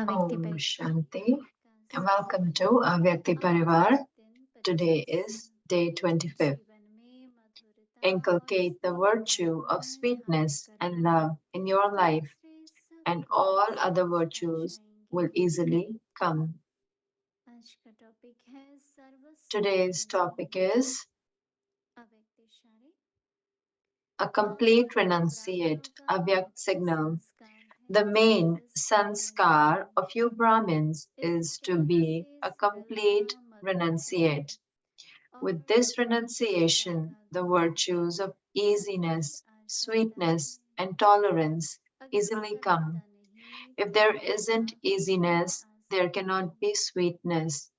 Om Shanti. Welcome to Avyakti Parivar. Today is day 25. Inculcate the virtue of sweetness and love in your life, and all other virtues will easily come. Today's topic is a complete renunciate, Avyak signal. The main sanskar of you Brahmins is to be a complete renunciate. With this renunciation, the virtues of easiness, sweetness, and tolerance easily come. If there isn't easiness, there cannot be sweetness.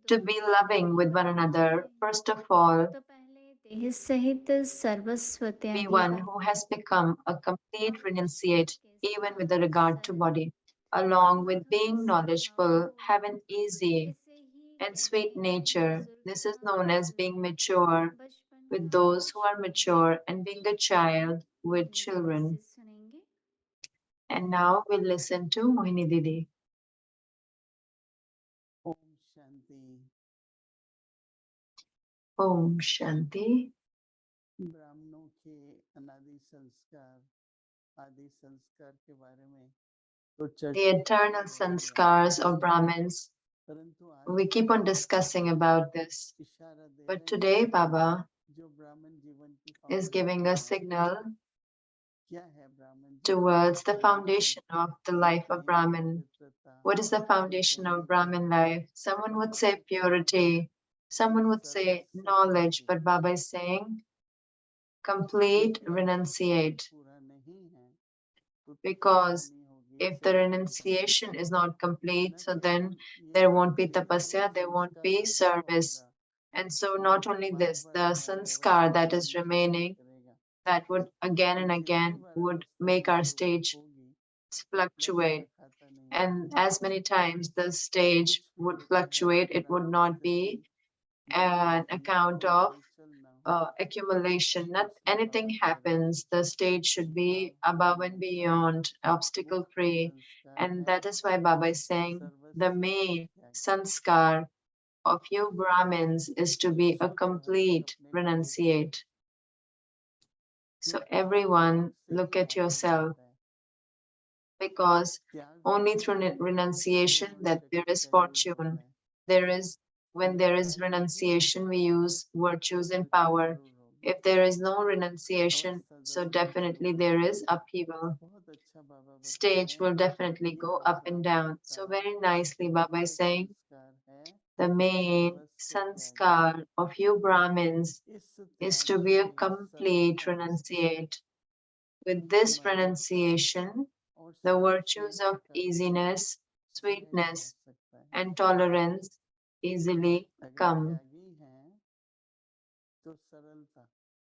To be loving with one another, first of all, be one who has become a complete renunciate, even with regard to body, along with being knowledgeful, have an easy and sweet nature. This is known as being mature with those who are mature and being a child with children. And now we'll listen to Mohini Didi. Om Shanti. Om Shanti. ब्राह्मणों के अनादि संस्कार आदि संस्कार के बारे में The eternal sanskars of Brahmins. We keep on discussing about this. But today, Baba is giving a signal towards the foundation of the life of Brahmin. What is the foundation of Brahmin life? Someone would say purity, someone would say knowledge, but Baba is saying complete renunciate. Because if the renunciation is not complete, so then there won't be tapasya, there won't be service. And so not only this, the sanskar that is remaining, that would again and again would make our stage fluctuate. And as many times the stage would fluctuate, it would not be an account of accumulation. Not anything happens. The stage should be above and beyond, obstacle free. And that is why Baba is saying the main sanskar of you Brahmins is to be a complete renunciate. So everyone look at yourself, because only through renunciation that there is fortune. When there is renunciation, we use virtues and power. If there is no renunciation, so definitely there is upheaval. Stage will definitely go up and down. So very nicely Baba is saying, the main sanskar of you Brahmins is to be a complete renunciate. With this renunciation, the virtues of easiness, sweetness, and tolerance easily come.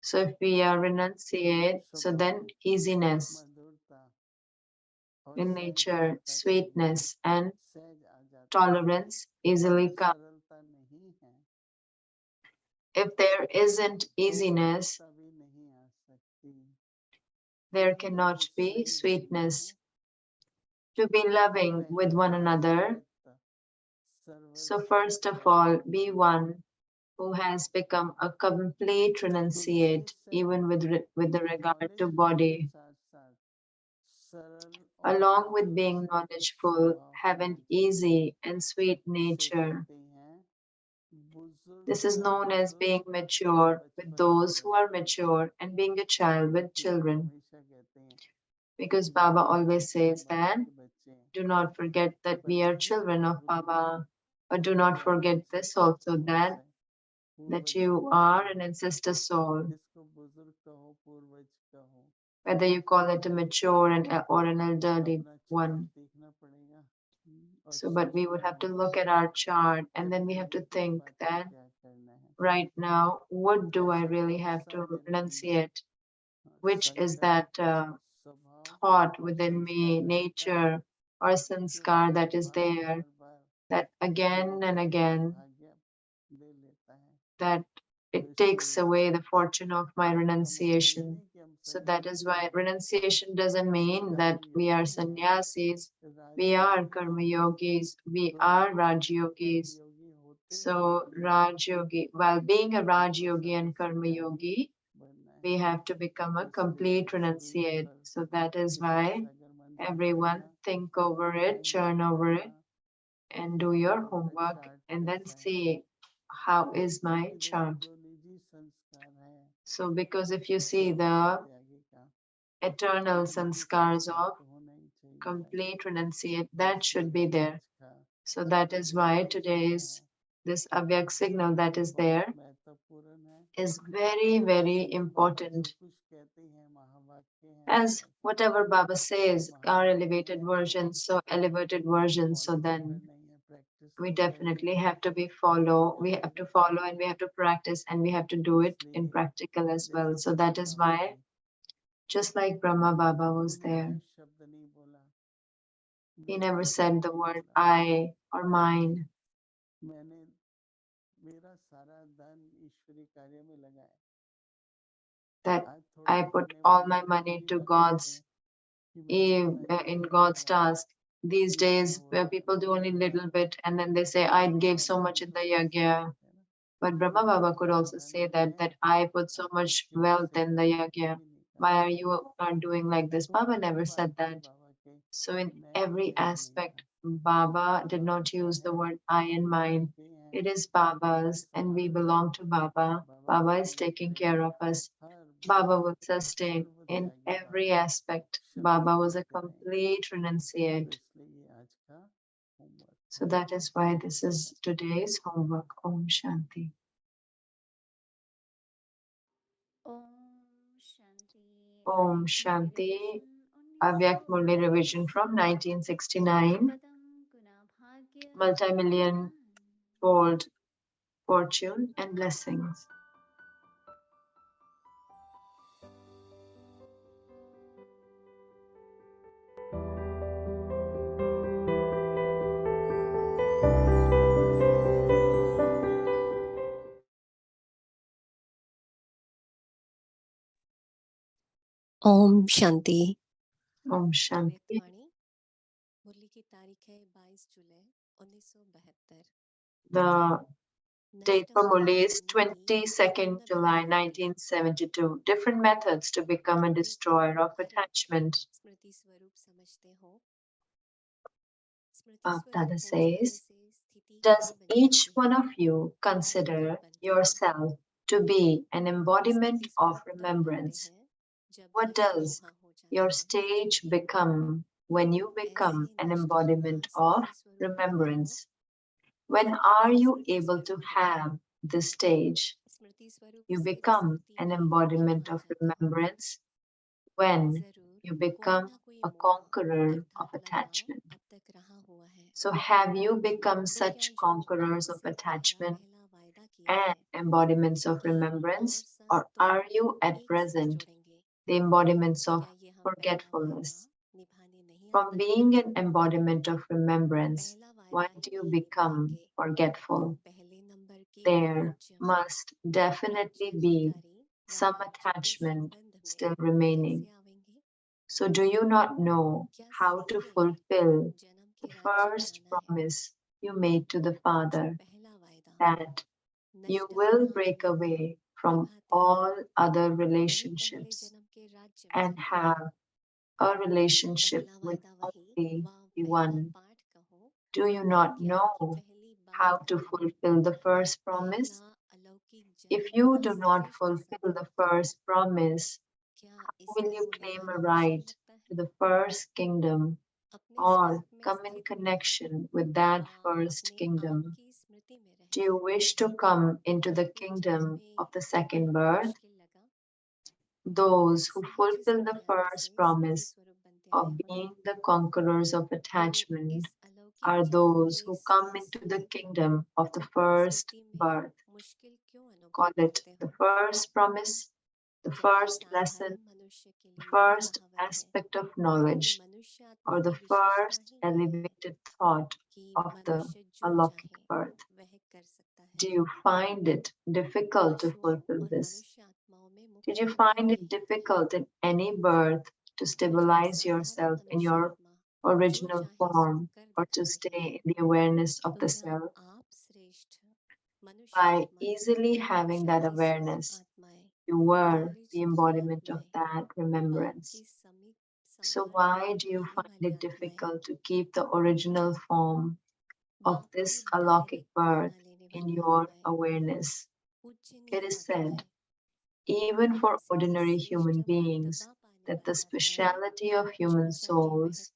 So if we are renunciate, so then easiness in nature, sweetness, and tolerance easily come. If there isn't easiness, there cannot be sweetness. To be loving with one another, so first of all, be one who has become a complete renunciate, even with the regard to body. Along with being knowledgeful, have an easy and sweet nature. This is known as being mature with those who are mature and being a child with children. Because Baba always says that, do not forget that we are children of Baba. But do not forget this also, that you are an ancestor soul. Whether you call it a mature or an elderly one. So, but we would have to look at our chart, and then we have to think that right now, what do I really have to renunciate? Which is that thought within me, nature, or sanskar that is there, that again and again, that it takes away the fortune of my renunciation. So that is why renunciation doesn't mean that we are sannyasis, we are karma yogis, we are Raj yogis. So Raj yogi, while being a Raj yogi and karma yogi, we have to become a complete renunciate. So that is why everyone think over it, churn over it, and do your homework, and then see how is my chart. So because if you see the eternal sanskars of complete renunciate, that should be there. So that is why today's this avyak signal that is there is very, very important. As whatever Baba says, our elevated version, so elevated version, so then we definitely have to be follow, we have to follow and we have to practice and we have to do it in practical as well. So that is why just like Brahma Baba was there, he never said the word I or mine. That I put all my money to God's in God's task. These days, where people do only little bit and then they say, I gave so much in the yagya. But Brahma Baba could also say that I put so much wealth in the yagya. Why are you are doing like this? Baba never said that. So in every aspect, Baba did not use the word I and mine. It is Baba's and we belong to Baba. Baba is taking care of us. Baba will sustain in every aspect. Baba was a complete renunciate. So that is why this is today's homework. Om Shanti. Om Shanti. Om Avyak Murli Shanti. revision Avyak Murli revision from 1969. Padam Guna Bhagya Multi-million Pradhan. fold fortune and blessings. Om Shanti. Om Shanti. अव्यक्तवाणी मुरली की तारीख है 22 जुलाई 1972। The date नष्ट for होने Murli is वाली की 22nd भिन्न July भिन्न रीति 1972. Different methods to become a अपने को destroyer of हर एक attachment. स्मृति स्वरूप समझते हो। स्मृति स्वरूप Dada हो जाने says, से स्थिति does कैसी बन each जाती one है? of you क्या consider बनते हैं? yourself to be an embodiment Smriti of स्वरूप तब बनते remembrance? हैं जब What ये does वहाँ हो your जाता है। stage become when you become ऐसे an नष्ट embodiment हुआ of स्मृति स्वरूप बनने को remembrance? When are you Smriti able to स्वरूप हो have this stage? स्मृति स्वरूप You से become स्मृति an में क्यों embodiment आ of जाता हूँ? remembrance when जरूर you कोई become ना कोई a मोह conqueror of अर्थात लगाव attachment. अब तक रहा हुआ है। So, have you become तो क्या such जो conquerors बाबा of से पहला attachment पहला वायदा किया and है embodiments of कि हम और remembrance? संत Or are दोनों you at एक साथ present जुड़ेंगे, the embodiments of क्या ये हम पहला वायदा forgetfulness? निभाने नहीं From आते हैं? being an embodiment of remembrance, पहला why वायदा do ही you नहीं become निभाएंगे तो forgetful? पहले नंबर के There पूज्य must definitely be राज्यधिकारी some वहाँ छुपे attachment संबंध में still remaining. कैसे आवेंगे? So, do you not know क्या how to सीधे fulfill जन्म the के राज्य में first आना है? promise you made to the जो Father पहला वायदा that you नष्ट will हुआ break हुआ away from निभाते हैं, all other वही पहले relationships जन्म के राज्य में and आते हैं? have a relationship पहला with वायदा वही only वह the पहला one? पाठ कहो Do you या not ज्ञान की know पहली how बात to कहो, fulfill the वह first पहला promise? अलौकिक जन्म If you का do not श्रेष्ठ fulfill the संकल्प कहो, first promise, क्या will इसको you claim a निभाना मुश्किल right लगता to है? the first kingdom अपने or स्वरूप में come in स्थित रहें connection with that व first अपने आप kingdom? की स्मृति में Do रहें। you wish to come into the किसको जन्म kingdom में of the ये second birth? मुश्किल लगा? Those who सहज fulfill the स्वभाव से first स्मृति promise स्वरूप बनते आए of हो ना, being the conquerors of तो attachment इस अलौकिक are ज्ञान those के who come साथ into the साथ kingdom of the first स्मृति में birth. मुश्किल क्यों Call अनुभव it करते the हो, first promise, the जबकि first lesson, साधारण मनुष्य के the लिए ये first कहावत है aspect of कि knowledge, मनुष्य आत्मा or the की विशेषता first ही ये है elevated thought कि of the मनुष्य जो alaukic चाहे birth? वह कर सकता Do है। you find it difficult to पशुओं fulfill और this? मनुष्य आत्माओं में Did you find it difficult in any birth to stabilize yourself in your original form or to stay in the awareness of the self? By easily having that awareness, you were the embodiment of that remembrance. So why do you find it difficult to keep the original form of this alaukic birth in your awareness? It is said, even for ordinary human beings, that the speciality of human souls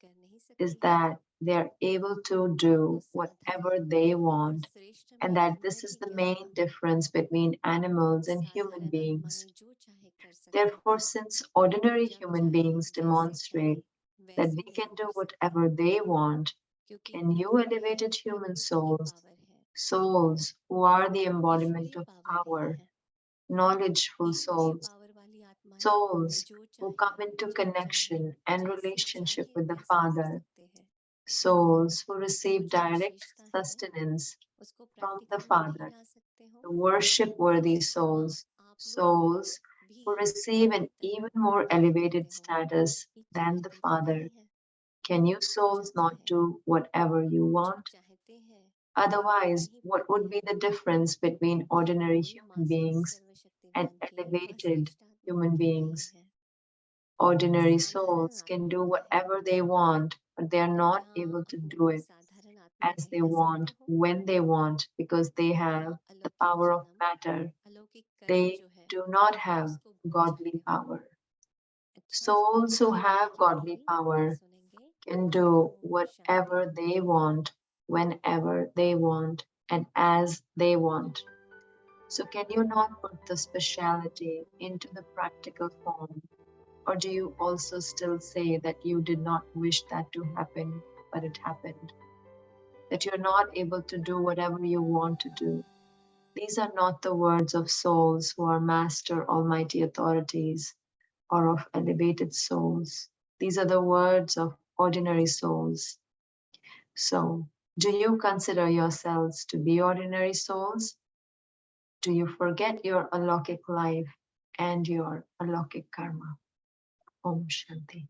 is that they are able to do whatever they want, and that this is the main difference between animals and human beings. Therefore, since ordinary human beings demonstrate that they can do whatever they want, can you, elevated human souls, souls who are the embodiment of power, knowledgeful souls, souls who come into connection and relationship with the Father, souls who receive direct sustenance from the Father, the worship worthy souls, souls who receive an even more elevated status than the Father. Can you souls not do whatever you want? Otherwise, what would be the difference between ordinary human beings and elevated human beings? Ordinary souls can do whatever they want, but they are not able to do it as they want, when they want, because they have the power of matter. They do not have godly power. Souls who have godly power can do whatever they want, whenever they want, and as they want. So, can you not put the speciality into the practical form? Or do you also still say that you did not wish that to happen, but it happened? That you're not able to do whatever you want to do? These are not the words of souls who are master almighty authorities or of elevated souls. These are the words of ordinary souls. So, do you consider yourselves to be ordinary souls? Do you forget your alaukic life and your alaukic karma? Om Shanti.